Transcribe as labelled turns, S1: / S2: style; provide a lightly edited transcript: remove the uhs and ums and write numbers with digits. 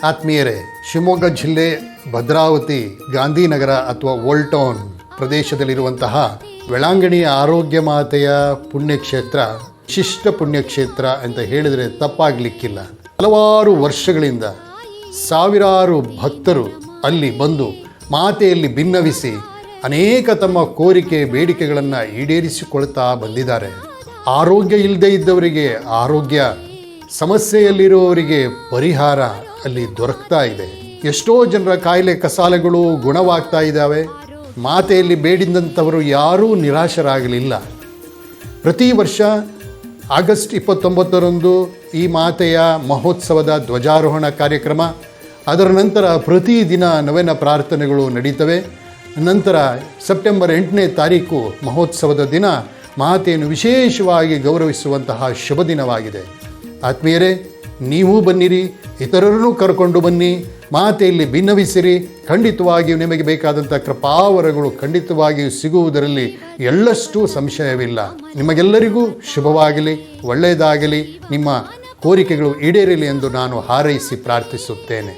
S1: ಆತ್ಮೀಯರೇ, ಶಿವಮೊಗ್ಗ ಜಿಲ್ಲೆ ಭದ್ರಾವತಿ ಗಾಂಧಿನಗರ ಅಥವಾ ಓಲ್ಡ್ ಟೌನ್ ಪ್ರದೇಶದಲ್ಲಿರುವಂತಹ ವೆಳಾಂಗಣಿ ಆರೋಗ್ಯ ಮಾತೆಯ ಪುಣ್ಯಕ್ಷೇತ್ರ ವಿಶಿಷ್ಟ ಪುಣ್ಯಕ್ಷೇತ್ರ ಅಂತ ಹೇಳಿದರೆ ತಪ್ಪಾಗಲಿಕ್ಕಿಲ್ಲ. ಹಲವಾರು ವರ್ಷಗಳಿಂದ ಸಾವಿರಾರು ಭಕ್ತರು ಅಲ್ಲಿ ಬಂದು ಮಾತೆಯಲ್ಲಿ ಭಿನ್ನವಿಸಿ ಅನೇಕ ತಮ್ಮ ಕೋರಿಕೆ ಬೇಡಿಕೆಗಳನ್ನು ಈಡೇರಿಸಿಕೊಳ್ತಾ ಬಂದಿದ್ದಾರೆ. ಆರೋಗ್ಯ ಇಲ್ಲದೆ ಇದ್ದವರಿಗೆ ಆರೋಗ್ಯ, ಸಮಸ್ಯೆಯಲ್ಲಿರುವವರಿಗೆ ಪರಿಹಾರ ಅಲ್ಲಿ ದೊರಕ್ತಾ ಇದೆ. ಎಷ್ಟೋ ಜನರ ಕಾಯಿಲೆ ಕಸಾಲೆಗಳು ಗುಣವಾಗ್ತಾ ಇದ್ದಾವೆ. ಮಾತೆಯಲ್ಲಿ ಬೇಡಿದಂಥವರು ಯಾರೂ ನಿರಾಶರಾಗಲಿಲ್ಲ. ಪ್ರತಿ ವರ್ಷ ಆಗಸ್ಟ್ 29ರಂದು ಈ ಮಾತೆಯ ಮಹೋತ್ಸವದ ಧ್ವಜಾರೋಹಣ ಕಾರ್ಯಕ್ರಮ, ಅದರ ನಂತರ ಪ್ರತಿದಿನ ನವೀನ ಪ್ರಾರ್ಥನೆಗಳು ನಡೀತವೆ. ನಂತರ ಸೆಪ್ಟೆಂಬರ್ 8ನೇ ತಾರೀಕು ಮಹೋತ್ಸವದ ದಿನ ಮಾತೆಯನ್ನು ವಿಶೇಷವಾಗಿ ಗೌರವಿಸುವಂತಹ ಶುಭ ದಿನವಾಗಿದೆ. ಆತ್ಮೀಯರೇ, ನೀವು ಬನ್ನಿರಿ, ಇತರರನ್ನು ಕರ್ಕೊಂಡು ಬನ್ನಿ, ಮಾತೆಯಲ್ಲಿ ಭಿನ್ನವಿಸಿರಿ. ಖಂಡಿತವಾಗಿಯೂ ನಿಮಗೆ ಬೇಕಾದಂಥ ಕೃಪಾವರಗಳು ಖಂಡಿತವಾಗಿಯೂ ಸಿಗುವುದರಲ್ಲಿ ಎಳ್ಳಷ್ಟು ಸಂಶಯವಿಲ್ಲ. ನಿಮಗೆಲ್ಲರಿಗೂ ಶುಭವಾಗಲಿ, ಒಳ್ಳೆಯದಾಗಲಿ, ನಿಮ್ಮ ಕೋರಿಕೆಗಳು ಈಡೇರಲಿ ಎಂದು ನಾನು ಹಾರೈಸಿ ಪ್ರಾರ್ಥಿಸುತ್ತೇನೆ.